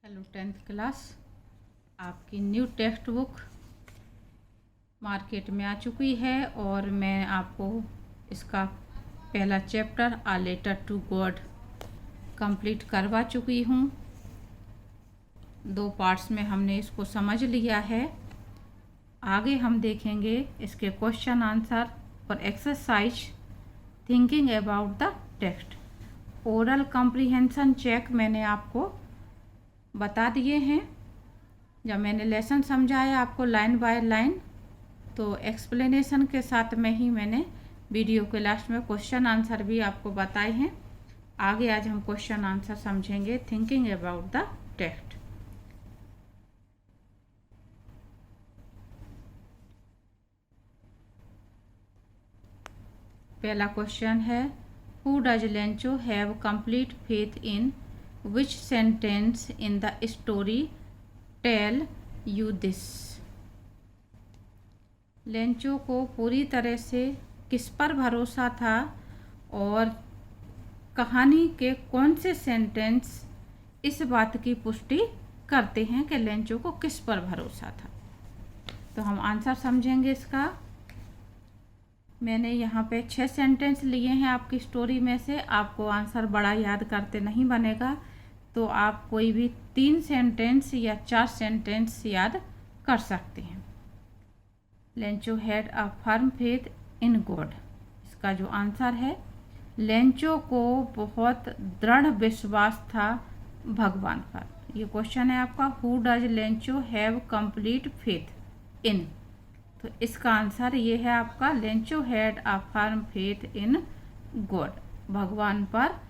Hello 10th class, आपकी new text book market में आ चुकी है और मैं आपको इसका पहला chapter a letter to God complete करवा चुकी हूँ। 2 पार्ट्स में हमने इसको समझ लिया है। आगे हम देखेंगे इसके क्वेश्चन आंसर और exercise thinking about the text. Oral comprehension check मैंने आपको बता दिए हैं। जब मैंने लेसन समझाया आपको लाइन बाय लाइन, तो एक्सप्लेनेशन के साथ में ही मैंने वीडियो के लास्ट में क्वेश्चन आंसर भी आपको बताए हैं। आगे आज हम क्वेश्चन आंसर समझेंगे थिंकिंग अबाउट द टेक्स्ट। पहला क्वेश्चन है, who does Lencho have complete faith in? Which sentence in the story tell you this? Lencho को पूरी तरह से किस पर भरोसा था और कहानी के कौन से सेंटेंस इस बात की पुष्टि करते हैं कि लेंचो को किस पर भरोसा था। तो हम आंसर समझेंगे इसका। मैंने यहाँ पे 6 सेंटेंस लिए हैं आपकी स्टोरी में से। आपको आंसर बड़ा याद करते नहीं बनेगा, तो आप कोई भी 3 सेंटेंस या 4 सेंटेंस याद कर सकते हैं। Lencho had a firm faith in God. इसका जो आंसर है, लेंचो को बहुत दृढ़ विश्वास था भगवान पर। ये क्वेश्चन है आपका, who does Lencho have complete faith in? तो इसका आंसर ये है आपका, Lencho had a firm faith in God. भगवान पर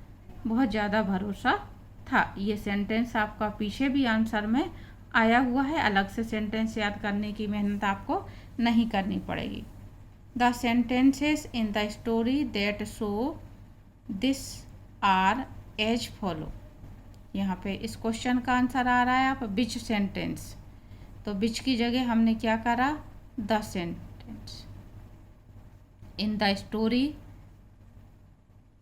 बहुत ज़्यादा भरोसा था। ये सेंटेंस आपका पीछे भी आंसर में आया हुआ है। अलग से सेंटेंस याद करने की मेहनत आपको नहीं करनी पड़ेगी। The sentences in the story that show this are as follow. यहाँ पे इस क्वेश्चन का आंसर आ रहा है आप विच सेंटेंस। तो विच की जगह हमने क्या करा, the sentence in the story,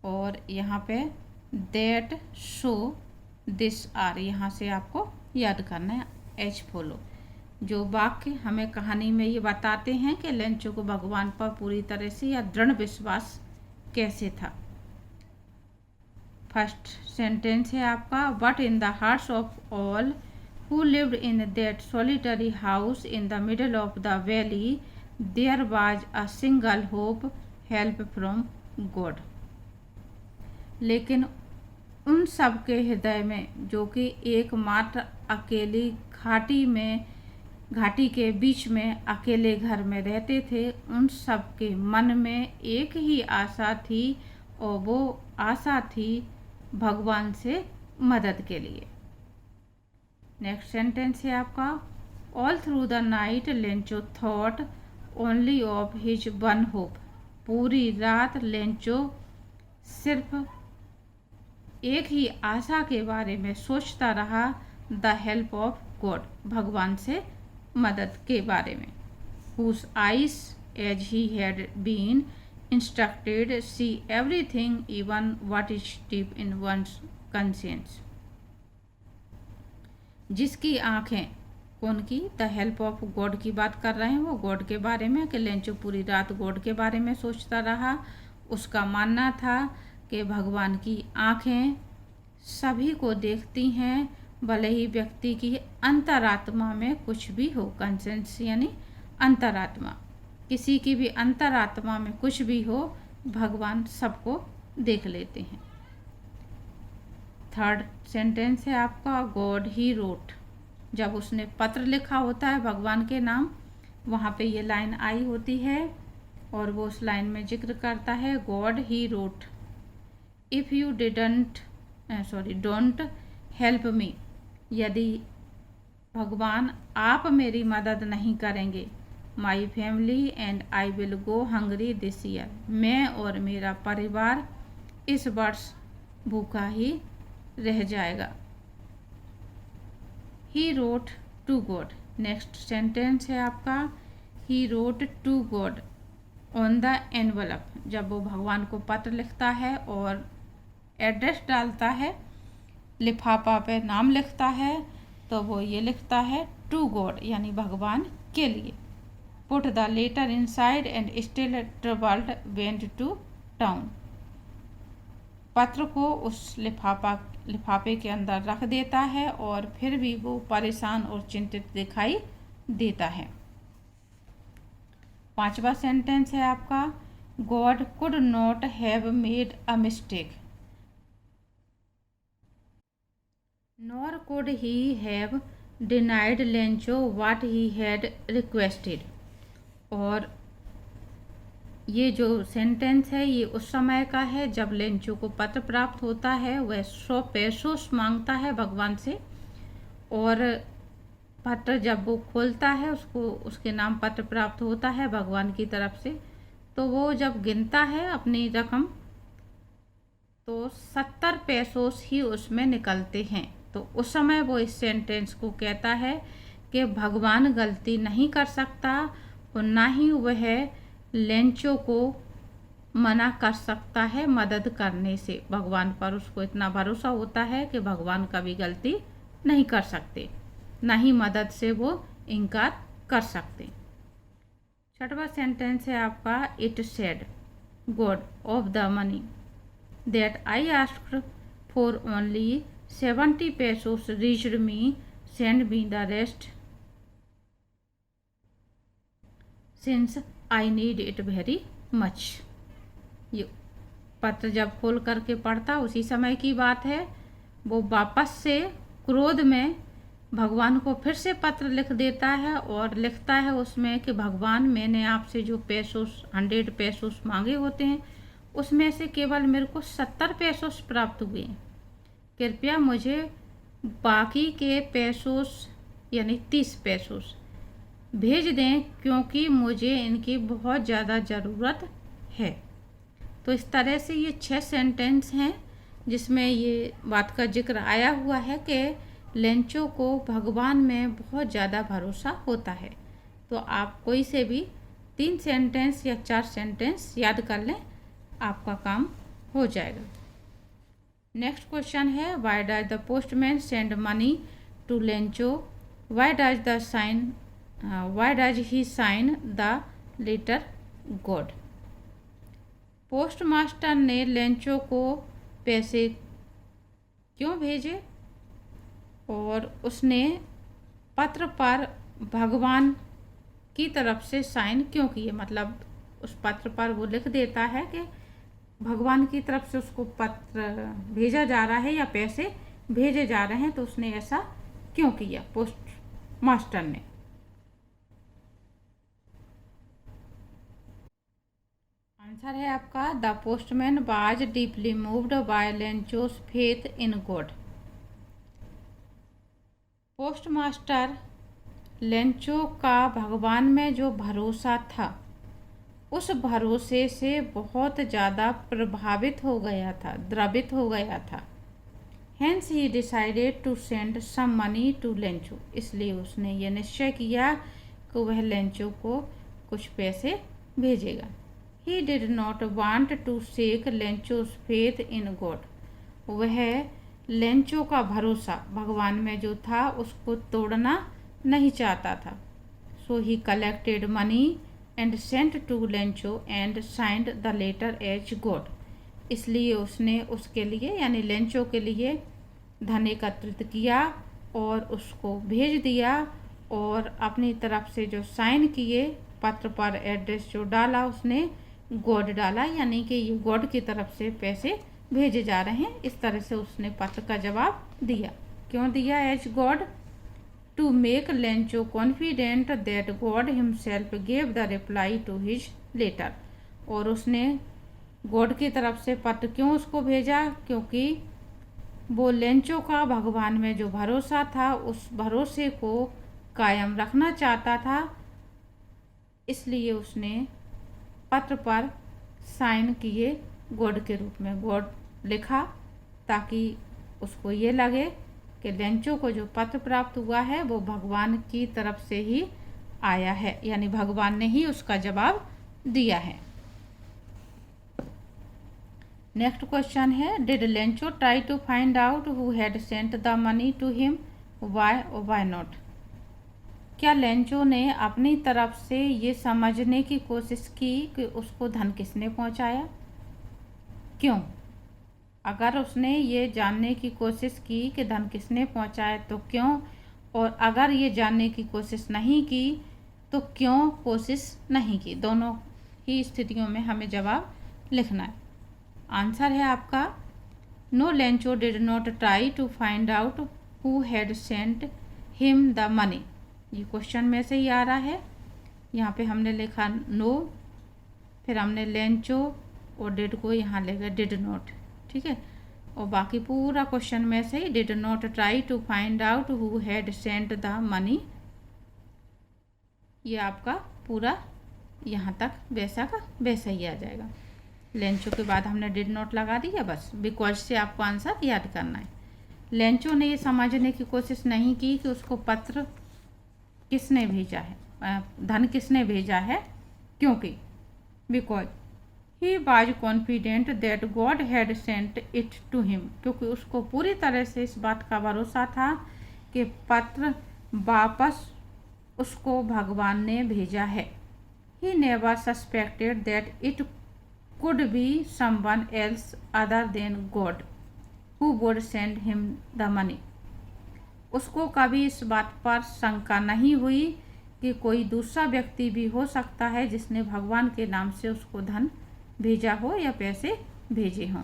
और यहाँ पे दैट शो दिस आर, यहाँ से आपको याद करना है एज फॉलो। जो वाक्य हमें कहानी में ये बताते हैं कि लेंचो को भगवान पर पूरी तरह से या दृढ़ विश्वास कैसे था। फर्स्ट सेंटेंस है आपका, but in the hearts of all who lived in that solitary house in the middle of the valley there was a single hope, help from God. लेकिन उन सब के हृदय में, जो कि एकमात्र अकेली घाटी के बीच में अकेले घर में रहते थे, उन सब के मन में एक ही आशा थी, और वो आशा थी भगवान से मदद के लिए। नेक्स्ट सेंटेंस है आपका, all through the night Lencho thought only of his one hope. पूरी रात लेंचो सिर्फ एक ही आशा के बारे में सोचता रहा, द हेल्प ऑफ गॉड, भगवान से मदद के बारे में। Whose eyes as he had been instructed see everything even what is deep in one's conscience. जिसकी आंखें, कौन की, द हेल्प ऑफ गॉड की बात कर रहे हैं वो गॉड के बारे में, कि लेंचो पूरी रात गॉड के बारे में सोचता रहा। उसका मानना था कि भगवान की आँखें सभी को देखती हैं, भले ही व्यक्ति की अंतरात्मा में कुछ भी हो। कंसेंस यानी अंतरात्मा, किसी की भी अंतरात्मा में कुछ भी हो, भगवान सबको देख लेते हैं। थर्ड सेंटेंस है आपका, गॉड ही रोट। जब उसने पत्र लिखा होता है भगवान के नाम, वहाँ पे ये लाइन आई होती है और वो उस लाइन में जिक्र करता है, God he wrote if you don't help me. यदि भगवान आप मेरी मदद नहीं करेंगे, my family and I will go Hungary this year. मैं और मेरा परिवार इस वर्ष भूखा ही रह जाएगा। He wrote to God. Next sentence है आपका, he wrote to God on the envelope. जब वो भगवान को पत्र लिखता है और एड्रेस डालता है, लिफाफा पे नाम लिखता है, तो वो ये लिखता है टू गॉड यानी भगवान के लिए। Put the letter inside and still troubled went to town. पत्र को उस लिफाफे के अंदर रख देता है और फिर भी वो परेशान और चिंतित दिखाई देता है। 5वां सेंटेंस है आपका, God could not have made a mistake nor could he have denied Lencho what he had requested. और ये जो सेंटेंस है ये उस समय का है जब लेंचो को पत्र प्राप्त होता है। वह 100 पेसोस मांगता है भगवान से और पत्र जब वो खोलता है उसको उसके नाम पत्र प्राप्त होता है भगवान की तरफ से। तो वो जब गिनता है अपनी रकम तो 70 पेसोस ही उसमें निकलते हैं। तो उस समय वो इस सेंटेंस को कहता है कि भगवान गलती नहीं कर सकता और ना ही वह लेंचो को मना कर सकता है मदद करने से। भगवान पर उसको इतना भरोसा होता है कि भगवान कभी गलती नहीं कर सकते, ना ही मदद से वो इनकार कर सकते। 6वां सेंटेंस है आपका, it said God of the money that I asked for only 70 pesos reached me, send me the rest since I need it very much. ये पत्र जब खोल करके पढ़ता उसी समय की बात है। वो वापस से क्रोध में भगवान को फिर से पत्र लिख देता है और लिखता है उसमें कि भगवान, मैंने आपसे जो पेसोस 100 पेसोस मांगे होते हैं उसमें से केवल मेरे को 70 पेसोस प्राप्त हुए हैं। कृपया मुझे बाकी के पेसोस यानी 30 पेसोस भेज दें क्योंकि मुझे इनकी बहुत ज़्यादा ज़रूरत है। तो इस तरह से ये 6 सेंटेंस हैं जिसमें ये बात का जिक्र आया हुआ है कि लेंचो को भगवान में बहुत ज़्यादा भरोसा होता है। तो आप कोई से भी 3 सेंटेंस या 4 सेंटेंस याद कर लें, आपका काम हो जाएगा। नेक्स्ट क्वेश्चन है, why does the postman send money to Lencho, why does he sign the letter God. Post master ने लेंचो को पैसे क्यों भेजे और उसने पत्र पर भगवान की तरफ से साइन क्यों किए। मतलब उस पत्र पर वो लिख देता है कि भगवान की तरफ से उसको पत्र भेजा जा रहा है या पैसे भेजे जा रहे हैं, तो उसने ऐसा क्यों किया पोस्ट मास्टर ने। आंसर है आपका, the postman was deeply moved by Lencho's faith in God. Post master Lencho का भगवान में जो भरोसा था उस भरोसे से बहुत ज़्यादा प्रभावित हो गया था, द्रवित हो गया था। Hence he decided to send some money to Lencho. इसलिए उसने ये निश्चय किया कि वह लेंचो को कुछ पैसे भेजेगा। He did not want to shake लेंचो's faith in God। वह लेंचो का भरोसा भगवान में जो था उसको तोड़ना नहीं चाहता था। So he collected money and sent to Lencho and signed the letter as God। इसलिए उसने उसके लिए यानी लेंचो के लिए धन एकत्रित किया और उसको भेज दिया और अपनी तरफ से जो साइन किए पत्र पर एड्रेस जो डाला उसने गॉड डाला, यानी कि ये गॉड की तरफ से पैसे भेजे जा रहे हैं। इस तरह से उसने पत्र का जवाब दिया। क्यों दिया? As God to make Lencho confident that God himself gave the reply to his letter. और उसने गॉड की तरफ से पत्र क्यों उसको भेजा? क्योंकि वो लेंचो का भगवान में जो भरोसा था उस भरोसे को कायम रखना चाहता था, इसलिए उसने पत्र पर साइन किए गॉड के रूप में गॉड लिखा, ताकि उसको ये लगे कि लेंचो को जो पत्र प्राप्त हुआ है वो भगवान की तरफ से ही आया है, यानी भगवान ने ही उसका जवाब दिया है। नेक्स्ट क्वेश्चन है, did Lencho try to find out who had sent the money to him why और वाई नॉट। क्या लेंचो ने अपनी तरफ से ये समझने की कोशिश की कि उसको धन किसने पहुंचाया? क्यों? अगर उसने ये जानने की कोशिश की कि धन किसने पहुंचाया तो क्यों, और अगर ये जानने की कोशिश नहीं की तो क्यों कोशिश नहीं की? दोनों ही स्थितियों में हमें जवाब लिखना है। आंसर है आपका no, Lencho did not try to find out who had sent him the money. ये क्वेश्चन में से ही आ रहा है। यहाँ पे हमने लिखा नो, फिर हमने लेंचो और डिड को यहाँ ले गए डिड नॉट, ठीक है। और बाकी पूरा क्वेश्चन में से ही did not try to find out who had sent the money, ये आपका पूरा यहाँ तक वैसा का वैसा ही आ जाएगा। लेंचो के बाद हमने डिड नॉट लगा दिया बस, बिकॉज से आपको आंसर याद करना है। लेंचो ने ये समझने की कोशिश नहीं की कि उसको पत्र किसने भेजा है, धन किसने भेजा है, क्योंकि because he was confident that God had sent it to him, क्योंकि उसको पूरी तरह से इस बात का भरोसा था कि पत्र वापस उसको भगवान ने भेजा है। He never suspected that it could be someone else other than God who would send him the money. उसको कभी इस बात पर शंका नहीं हुई कि कोई दूसरा व्यक्ति भी हो सकता है जिसने भगवान के नाम से उसको धन भेजा हो या पैसे भेजे हों।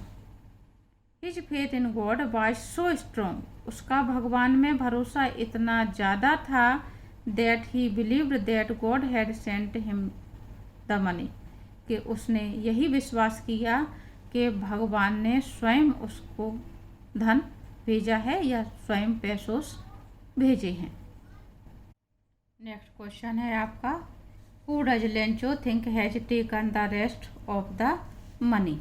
His faith in God was so strong, उसका भगवान में भरोसा इतना ज़्यादा था that he believed that God had sent him the money, कि उसने यही विश्वास किया कि भगवान ने स्वयं उसको धन भेजा है या स्वयं पैसों भेजे हैं। नेक्स्ट क्वेश्चन है आपका who does Lencho think has taken the rest of the money.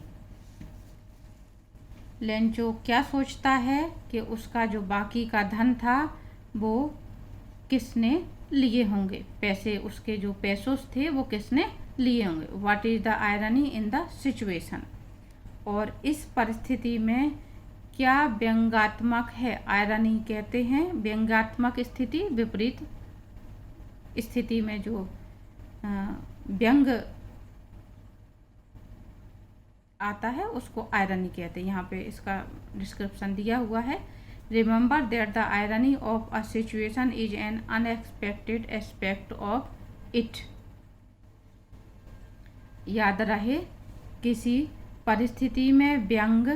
Lencho क्या सोचता है कि उसका जो बाकी का धन था वो किसने लिए होंगे, पैसे उसके जो पैसों थे वो किसने लिए होंगे। What is the irony in the situation, और इस परिस्थिति में क्या व्यंग्यात्मक है। आयरनी कहते हैं व्यंग्यात्मक स्थिति, विपरीत स्थिति में जो व्यंग आता है उसको आयरनी कहते हैं। यहाँ पे इसका डिस्क्रिप्शन दिया हुआ है। Remember that the irony of a situation is an unexpected aspect of it. याद रहे किसी परिस्थिति में व्यंग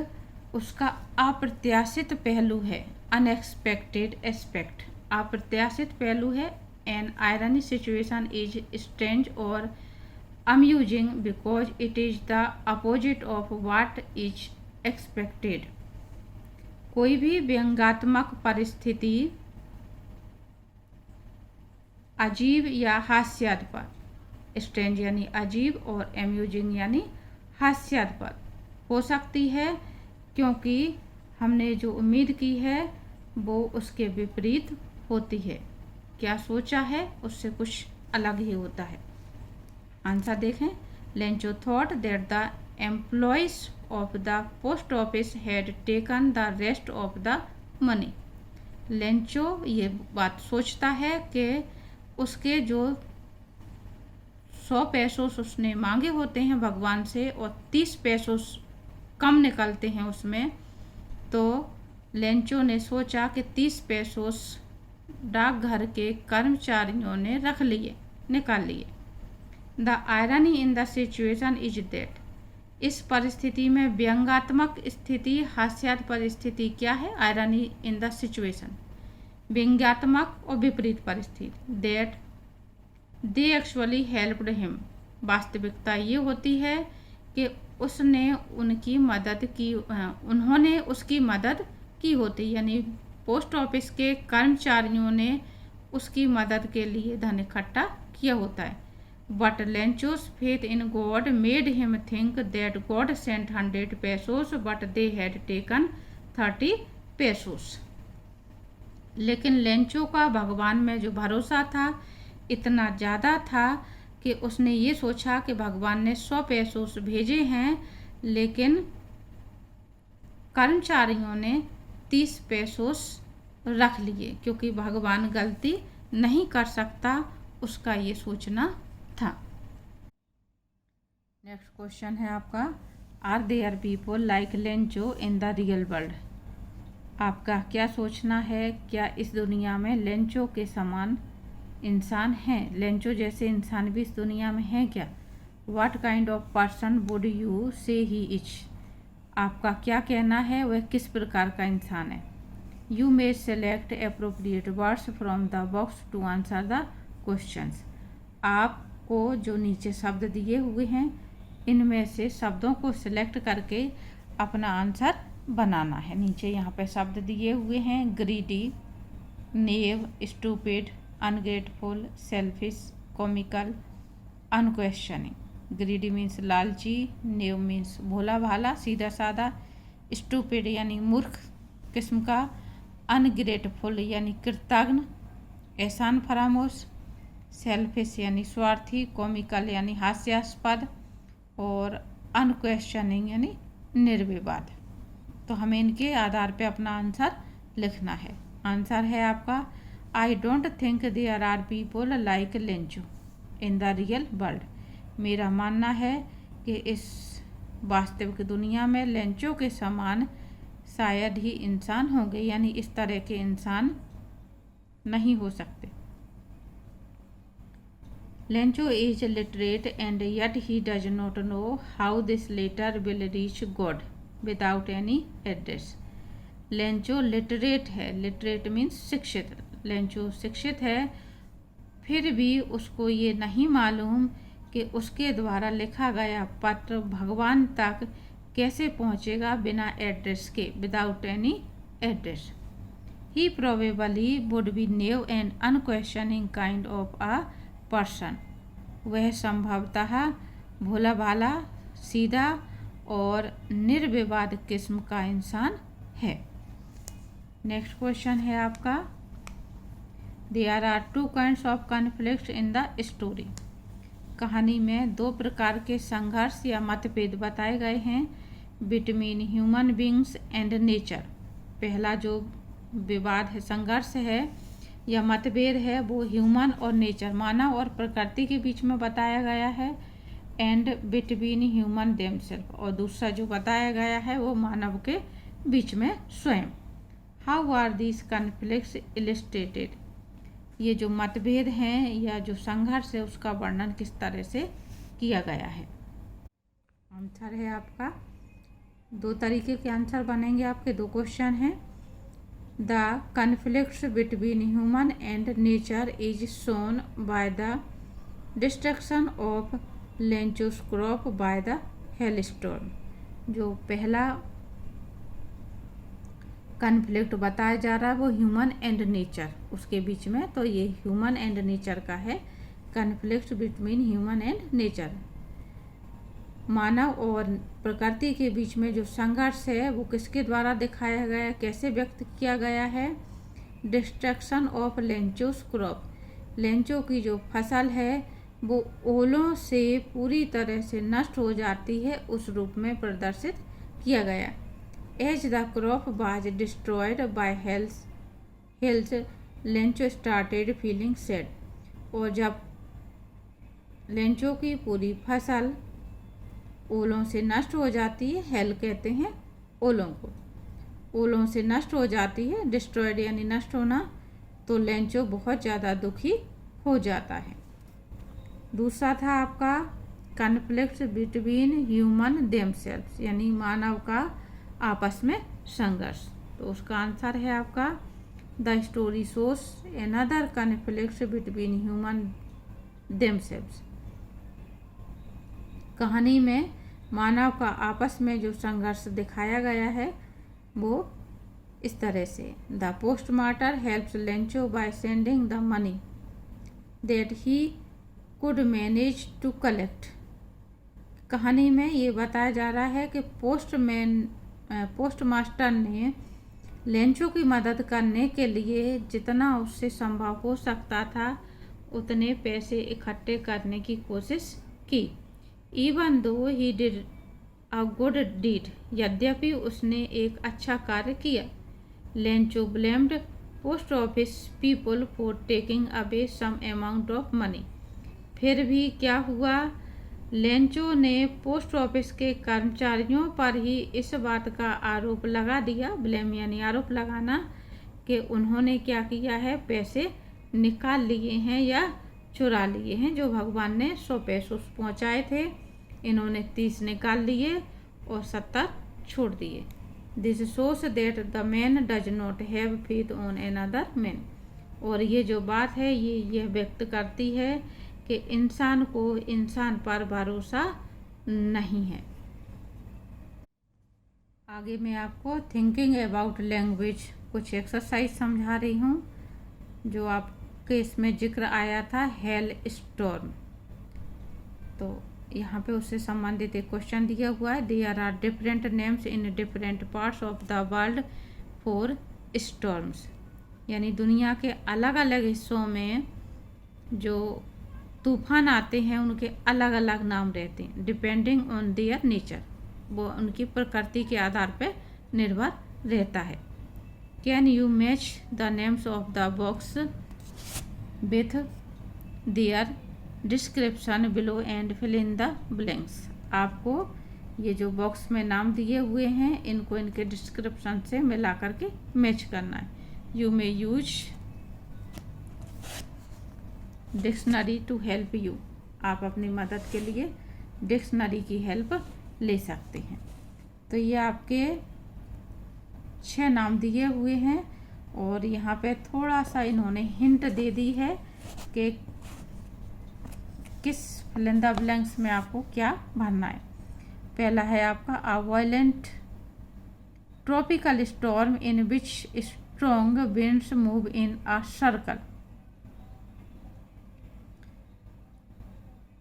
उसका अप्रत्याशित पहलू है, अनएक्सपेक्टेड एस्पेक्ट अप्रत्याशित पहलू है। An irony situation is strange और amusing because it is the opposite of what is expected. कोई भी व्यंग्यात्मक परिस्थिति अजीब या हास्यास्पद, स्ट्रेंज यानी अजीब और अम्यूजिंग यानी हास्यास्पद हो सकती है, क्योंकि हमने जो उम्मीद की है वो उसके विपरीत होती है। क्या सोचा है उससे कुछ अलग ही होता है। आंसर देखें। Lencho thought that the employees of the post office had taken the rest of the money. Lencho ये बात सोचता है कि उसके जो 100 पैसों उसने मांगे होते हैं भगवान से और 30 पैसों कम निकलते हैं उसमें, तो लेंचो ने सोचा कि 30 पैसों डाकघर के कर्मचारियों ने रख लिए, निकाल लिए। The irony in the situation is that, इस परिस्थिति में व्यंग्यात्मक स्थिति, हास्यास्पद स्थिति क्या है। आयरनी इन द सिचुएशन व्यंग्यात्मक और विपरीत परिस्थिति। That they actually helped him, वास्तविकता ये होती है कि उसने उनकी मदद की, उन्होंने उसकी मदद की होती, यानी पोस्ट ऑफिस के कर्मचारियों ने उसकी मदद के लिए धन इकट्ठा किया होता है। But Lencho's faith in God made him think that God sent 100 pesos but they had taken 30 pesos. लेकिन लेंचो का भगवान में जो भरोसा था इतना ज़्यादा था कि उसने ये सोचा कि भगवान ने 100 पेसोस भेजे हैं, लेकिन कर्मचारियों ने 30 पेसोस रख लिए, क्योंकि भगवान गलती नहीं कर सकता, उसका ये सोचना था। नेक्स्ट क्वेश्चन है आपका, are there people like Lencho in the real world? आपका क्या सोचना है, क्या इस दुनिया में लेंचो के समान इंसान हैं? लेंचो जैसे इंसान भी इस दुनिया में हैं क्या? What kind of person would you से ही इज? आपका क्या कहना है, वह किस प्रकार का इंसान है? You may select appropriate words from the box to answer the questions. आपको जो नीचे शब्द दिए हुए हैं, इनमें से शब्दों को सिलेक्ट करके अपना आंसर बनाना है। नीचे यहाँ पे शब्द दिए हुए हैं, greedy, naive, stupid, ungrateful, selfish, comical, unquestioning. Greedy means लालची, नेव मीन्स भोला भाला सीधा साधा, स्टूपिड यानी मूर्ख किस्म का, अनग्रेटफुल यानी कृतज्ञ एहसान फरामोश, सेल्फिश यानी स्वार्थी, कॉमिकल यानी हास्यास्पद, और अनक्वेश्चनिंग यानी निर्विवाद। तो हमें इनके आधार पे अपना आंसर लिखना है। आंसर है आपका, I don't think there are people like Lencho in the real world. मेरा मानना है कि इस वास्तविक दुनिया में लेंचो के समान शायद ही इंसान होंगे, यानी इस तरह के इंसान नहीं हो सकते। Lencho is literate and yet he does not know how this letter will reach God without any address. Lencho literate है, लिटरेट मीन्स शिक्षित। लेंचो शिक्षित है, फिर भी उसको ये नहीं मालूम कि उसके द्वारा लिखा गया पत्र भगवान तक कैसे पहुंचेगा बिना एड्रेस के, without any address. He probably would be new and unquestioning kind of a person. वह संभवतः भोला भाला, सीधा और निर्विवाद किस्म का इंसान है। नेक्स्ट क्वेश्चन है आपका, there are two kinds of conflicts in the story. कहानी में दो प्रकार के संघर्ष या मतभेद बताए गए हैं, between human beings and nature. पहला जो विवाद है, संघर्ष है या मतभेद है, वो ह्यूमन और नेचर, मानव और प्रकृति के बीच में बताया गया है, एंड बिटवीन ह्यूमन देमसेल्फ। और दूसरा जो बताया गया है वो मानव के बीच में स्वयं। How are these conflicts illustrated? ये जो मतभेद हैं या जो संघर्ष है उसका वर्णन किस तरह से किया गया है? आंसर है आपका, दो तरीके के आंसर बनेंगे आपके, दो क्वेश्चन हैं। The conflicts between human and nature is shown by the destruction of Lencho's crop by the hailstorm. जो पहला कॉन्फ्लिक्ट बताया जा रहा है वो ह्यूमन एंड नेचर उसके बीच में, तो ये ह्यूमन एंड नेचर का है, conflict between human and nature. मानव और प्रकृति के बीच में जो संघर्ष है वो किसके द्वारा दिखाया गया है, कैसे व्यक्त किया गया है? Destruction of Lencho's crop. Lencho की जो फसल है वो ओलों से पूरी तरह से नष्ट हो जाती है, उस रूप में प्रदर्शित किया गया। As the crop was destroyed by health Lencho started feeling sad. और जब लेंचो की पूरी फसल ओलों से नष्ट हो जाती है, हेल कहते हैं ओलों को, ओलों से नष्ट हो जाती है, डिस्ट्रॉयड यानी नष्ट होना, तो लेंचो बहुत ज़्यादा दुखी हो जाता है। दूसरा था आपका कॉन्फ्लिक्ट बिटवीन ह्यूमन देमसेल्व्स, यानी मानव का आपस में संघर्ष। तो उसका आंसर है आपका, the story shows another conflict between human themselves. कहानी में मानव का आपस में जो संघर्ष दिखाया गया है वो इस तरह से, the postmaster helps Lencho by sending the money that he could manage to collect. कहानी में ये बताया जा रहा है कि पोस्टमास्टर ने लेंचो की मदद करने के लिए जितना उससे संभव हो सकता था उतने पैसे इकट्ठे करने की कोशिश की। Even though he did a good deed, यद्यपि उसने एक अच्छा कार्य किया। Lencho blamed post office people for taking away some amount of money. फिर भी क्या हुआ, लेंचो ने पोस्ट ऑफिस के कर्मचारियों पर ही इस बात का आरोप लगा दिया, ब्लेम यानी आरोप लगाना, कि उन्होंने क्या किया है, पैसे निकाल लिए हैं या चुरा लिए हैं। जो भगवान ने 100 पैसे पहुँचाए थे, इन्होंने 30 निकाल लिए और 70 छोड़ दिए। This shows that the man does not have faith on another man. और ये जो बात है यह व्यक्त करती है कि इंसान को इंसान पर भरोसा नहीं है। आगे मैं आपको थिंकिंग अबाउट लैंग्वेज कुछ एक्सरसाइज समझा रही हूँ, जो आपके इसमें जिक्र आया था हेल स्टॉर्म। तो यहाँ पे उससे संबंधित एक क्वेश्चन दिया हुआ है, there are different names in different parts of the world for storms. यानी दुनिया के अलग अलग हिस्सों में जो तूफान आते हैं उनके अलग अलग नाम रहते हैं, डिपेंडिंग ऑन देयर नेचर, वो उनकी प्रकृति के आधार पर निर्भर रहता है। Can you match the names of the box with their description below and fill in the blanks. आपको ये जो बॉक्स में नाम दिए हुए हैं इनको इनके डिस्क्रिप्शन से मिला करके मैच करना है। You may use dictionary to help you. आप अपनी मदद के लिए डिक्शनरी की हेल्प ले सकते हैं। तो ये आपके 6 नाम दिए हुए हैं और यहाँ पे थोड़ा सा इन्होंने हिंट दे दी है कि किस फिल इन द ब्लैंक्स में आपको क्या भरना है। पहला है आपका अ violent tropical storm in which strong winds move in a circle.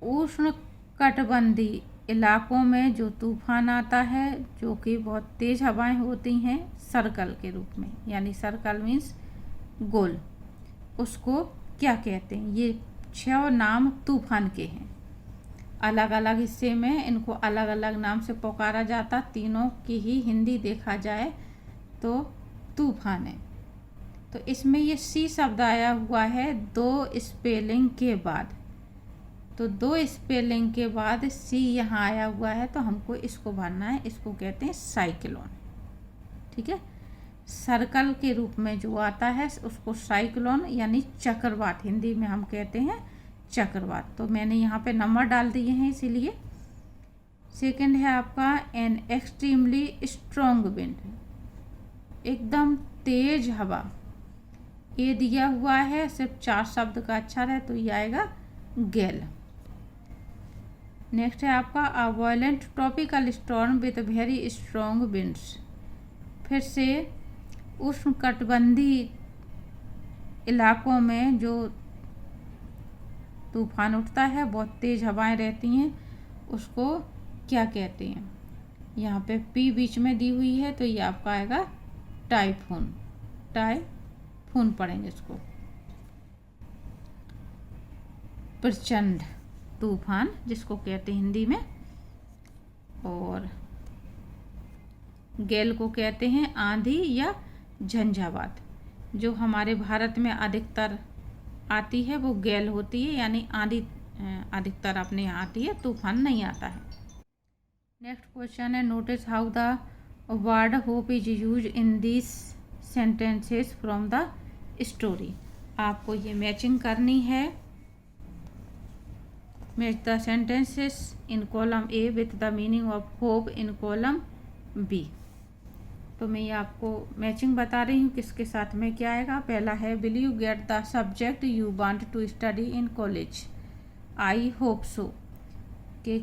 उष्ण कटिबंधीय इलाकों में जो तूफान आता है, जो कि बहुत तेज हवाएं होती हैं सर्कल के रूप में, यानी सर्कल मीन्स गोल, उसको क्या कहते हैं। ये 6 नाम तूफान के हैं। अलग अलग हिस्से में इनको अलग अलग नाम से पुकारा जाता, तीनों की ही हिंदी देखा जाए तो तूफान है। तो इसमें ये सी शब्द आया हुआ है 2 स्पेलिंग के बाद, तो 2 स्पेलिंग के बाद सी यहाँ आया हुआ है, तो हमको इसको भरना है। इसको कहते हैं साइक्लोन। ठीक है, सर्कल के रूप में जो आता है उसको साइक्लोन यानी चक्रवात, हिंदी में हम कहते हैं चक्रवात। तो मैंने यहाँ पे नंबर डाल दिए हैं इसीलिए। सेकंड है आपका एन एक्सट्रीमली स्ट्रॉन्ग विंड, एकदम तेज हवा। ये दिया हुआ है सिर्फ 4 शब्द का अक्षर है, तो ये आएगा गैल। नेक्स्ट है आपका अ violent tropical storm with very strong winds. फिर से उष्णकटिबंधीय इलाकों में जो तूफान उठता है, बहुत तेज हवाएं रहती हैं, उसको क्या कहते हैं। यहाँ पे पी बीच में दी हुई है, तो ये आपका आएगा टाइफून। टाइफून पढ़ेंगे इसको। प्रचंड तूफान जिसको कहते हैं हिंदी में, और गैल को कहते हैं आंधी या झंझावात। जो हमारे भारत में अधिकतर आती है वो गैल होती है, यानी आंधी अधिकतर अपने यहाँ आती है, तूफान नहीं आता है। नेक्स्ट क्वेश्चन है notice how the word hope is use in this sentences from the story. आपको ये मैचिंग करनी है। Match the sentences in column A with the meaning of hope in column B. तो मैं ये आपको मैचिंग बता रही हूँ किसके साथ में क्या आएगा। पहला है will you get the subject you want to study in college, I hope so. कि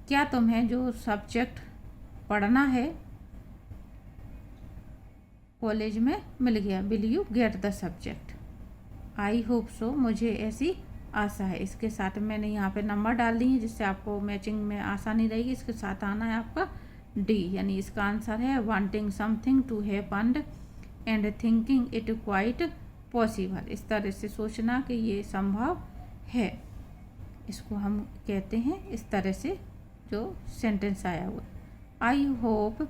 क्या तुम्हें जो सब्जेक्ट पढ़ना है कॉलेज में मिल गया, will you get the subject, I hope सो, मुझे ऐसी आशा है। इसके साथ मैंने यहाँ पे नंबर डाल दी है जिससे आपको मैचिंग में आसानी रहेगी। इसके साथ आना है आपका डी, यानी इसका आंसर है wanting something to happen and thinking it quite possible. इस तरह से सोचना कि ये संभव है, इसको हम कहते हैं इस तरह से जो सेंटेंस आया हुआ। I hope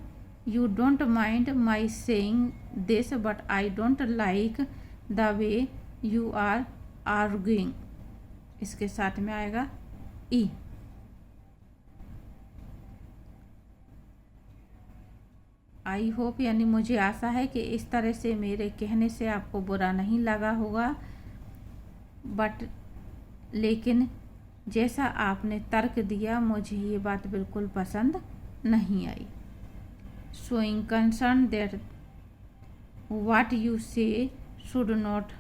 you don't mind my saying this but I don't like the way you are arguing, इसके साथ में आएगा ई। आई होप यानी मुझे आशा है कि इस तरह से मेरे कहने से आपको बुरा नहीं लगा होगा, बट लेकिन जैसा आपने तर्क दिया मुझे ये बात बिल्कुल पसंद नहीं आई। Showing concern that what you say should not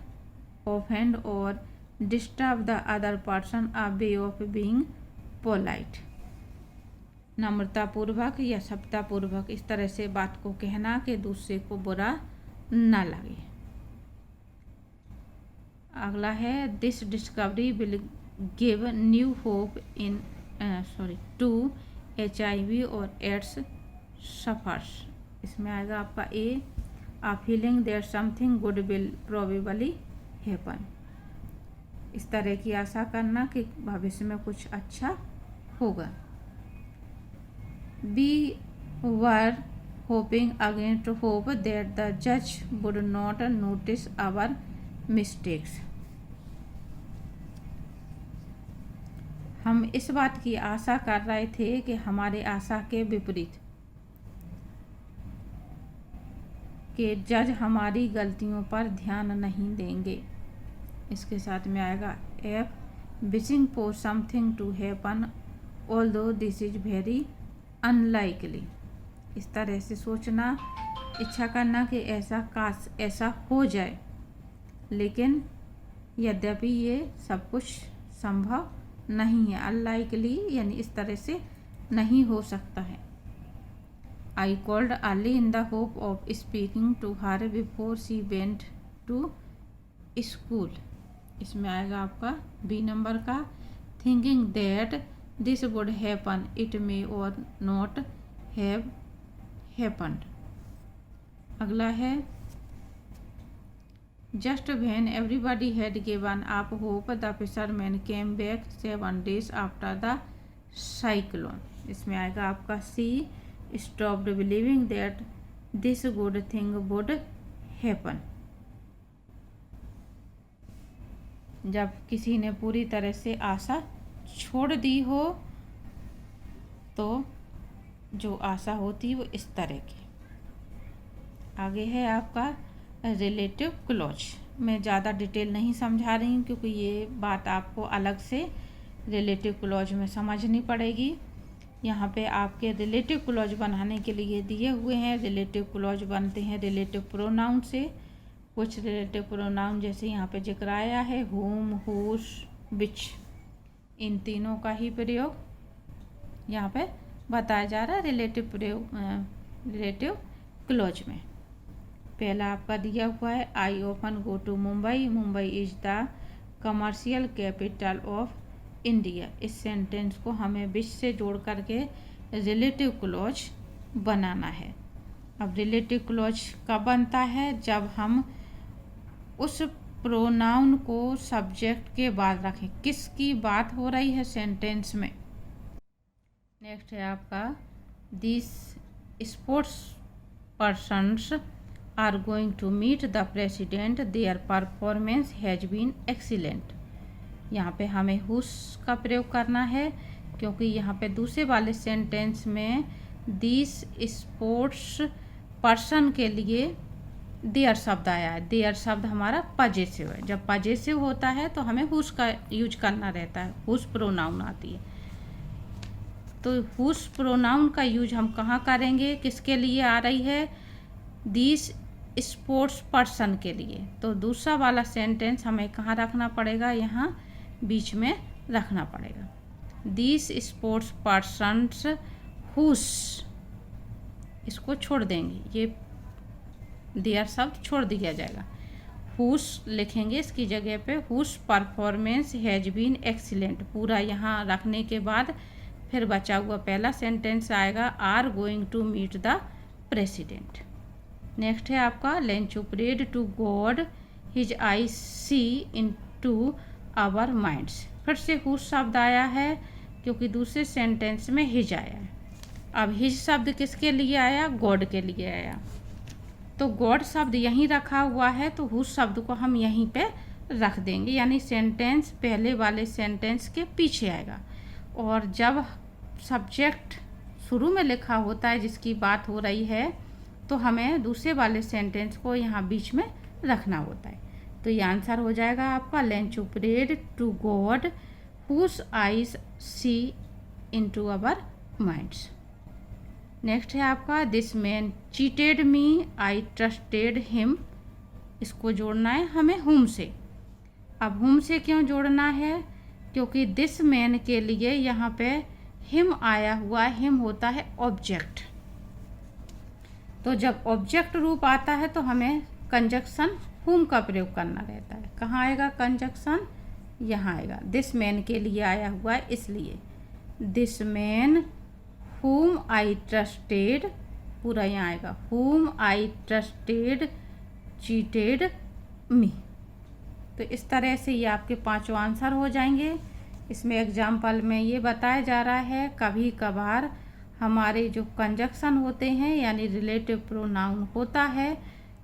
offend or disturb the other person, a way of being polite। नम्रतापूर्वक या सभ्यतापूर्वक इस तरह से बात को कहना कि दूसरे को बुरा न लगे। अगला है this discovery will give new hope in to HIV और एड्स सफर्स। इसमें आएगा आपका a, a feeling that something good will probably happen. इस तरह की आशा करना कि भविष्य में कुछ अच्छा होगा। We were hoping against hope that the जज would not notice our mistakes. हम इस बात की आशा कर रहे थे कि हमारे आशा के विपरीत कि जज हमारी गलतियों पर ध्यान नहीं देंगे। इसके साथ में आएगा F, wishing for something to happen although this is very unlikely. इस तरह से सोचना, इच्छा करना कि ऐसा काश ऐसा हो जाए, लेकिन यद्यपि ये सब कुछ संभव नहीं है। अनलाइकली यानी इस तरह से नहीं हो सकता है। I called early in the hope of speaking to her before she went to school। इसमें आएगा आपका बी नंबर का, thinking that this would happen, it may or not have happened। अगला है just when everybody had given up hope the fishermen came back 7 days after the cyclone। इसमें आएगा आपका सी, stopped believing that this good thing would happen। जब किसी ने पूरी तरह से आशा छोड़ दी हो तो जो आशा होती है वो इस तरह की। आगे है आपका रिलेटिव क्लॉज। मैं ज़्यादा डिटेल नहीं समझा रही हूँ क्योंकि ये बात आपको अलग से रिलेटिव क्लॉज में समझनी पड़ेगी। यहाँ पे आपके रिलेटिव क्लॉज बनाने के लिए दिए हुए हैं। रिलेटिव क्लॉज बनते हैं रिलेटिव प्रोनाउन से। कुछ रिलेटिव प्रोनाउन जैसे यहाँ पे जिक्र आया है whom, whose, which, इन तीनों का ही प्रयोग यहाँ पे बताया जा रहा है रिलेटिव क्लॉज में। पहला आपका दिया हुआ है I often go to Mumbai, Mumbai is the commercial capital of India. इस सेंटेंस को हमें विच से जोड़ करके रिलेटिव क्लॉज बनाना है। अब रिलेटिव क्लॉज कब बनता है? जब हम उस प्रोनाउन को सब्जेक्ट के बाद रखें। किसकी बात हो रही है सेंटेंस में? नेक्स्ट है आपका this sports persons are going to meet the president, their performance has been excellent. यहाँ पे हमें हुस का प्रयोग करना है क्योंकि यहाँ पे दूसरे वाले सेंटेंस में दिस स्पोर्ट्स पर्सन के लिए देयर शब्द आया है। देयर शब्द हमारा पजेसिव है। जब पजेसिव होता है तो हमें हुस का यूज करना रहता है। हुस प्रोनाउन आती है तो हुस प्रोनाउन का यूज हम कहाँ करेंगे? किसके लिए आ रही है? दिस स्पोर्ट्स पर्सन के लिए। तो दूसरा वाला सेंटेंस हमें कहाँ रखना पड़ेगा? यहाँ बीच में रखना पड़ेगा। दिस स्पोर्ट्स पर्सन्स हुस, इसको छोड़ देंगे, ये देयर शब्द छोड़ दिया जाएगा। हुस लिखेंगे इसकी जगह पे हुस परफॉर्मेंस हैज बीन एक्सीलेंट। पूरा यहाँ रखने के बाद फिर बचा हुआ पहला सेंटेंस आएगा are going to meet the president. Next है आपका Lencho prayed to God his eye see in to our minds. फिर से हुस शब्द आया है क्योंकि दूसरे सेंटेंस में हिज आया है। अब हिज शब्द किसके लिए आया? गॉड के लिए आया। तो गॉड शब्द यहीं रखा हुआ है, तो हुज शब्द को हम यहीं पे रख देंगे, यानी सेंटेंस पहले वाले सेंटेंस के पीछे आएगा। और जब सब्जेक्ट शुरू में लिखा होता है जिसकी बात हो रही है, तो हमें दूसरे वाले सेंटेंस को यहाँ बीच में रखना होता है। तो ये आंसर हो जाएगा आपका lunch prayed to God whose eyes see into our minds. Next है आपका this man cheated me I trusted him. इसको जोड़ना है हमें हुम से। अब हुम से क्यों जोड़ना है? क्योंकि दिस मैन के लिए यहाँ पे हिम आया हुआ है। हिम होता है ऑब्जेक्ट, तो जब ऑब्जेक्ट रूप आता है तो हमें कंजक्शन हुम का प्रयोग करना रहता है। कहाँ आएगा कंजक्शन? यहाँ आएगा। दिस मैन के लिए आया हुआ है, इसलिए this man whom I trusted, पूरा यहाँ आएगा whom I trusted cheated me। तो इस तरह से ये आपके पांचों आंसर हो जाएंगे। इसमें एग्जाम्पल में ये बताया जा रहा है कभी कभार हमारे जो कंजक्शन होते हैं यानी रिलेटिव प्रोनाउन होता है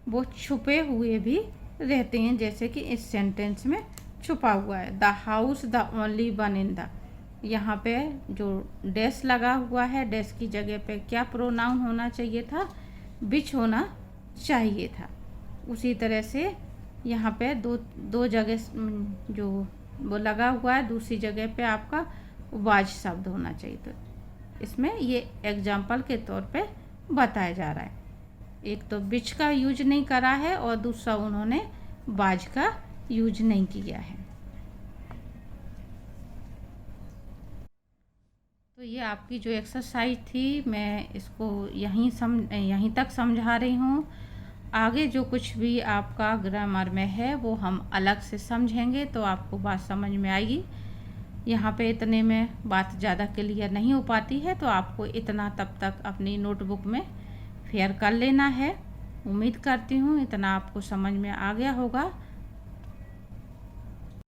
वो छुपे हुए भी रहते हैं, जैसे कि इस सेंटेंस में छुपा हुआ है the house the only one in the. यहाँ पे जो डैश लगा हुआ है, डैश की जगह पे क्या प्रोनाउन होना चाहिए था? विच होना चाहिए था। उसी तरह से यहाँ पे दो जगह जो वो लगा हुआ है, दूसरी जगह पे आपका वाज शब्द होना चाहिए। तो इसमें ये एग्जाम्पल के तौर पे बताया जा रहा है। एक तो विच का यूज नहीं करा है और दूसरा उन्होंने वाज का यूज नहीं किया है। तो ये आपकी जो एक्सरसाइज थी मैं इसको यहीं तक समझा रही हूँ। आगे जो कुछ भी आपका ग्रामर में है वो हम अलग से समझेंगे, तो आपको बात समझ में आएगी। यहाँ पे इतने में बात ज़्यादा क्लियर नहीं हो पाती है, तो आपको इतना तब तक अपनी नोटबुक में फेयर कर लेना है। उम्मीद करती हूँ इतना आपको समझ में आ गया होगा।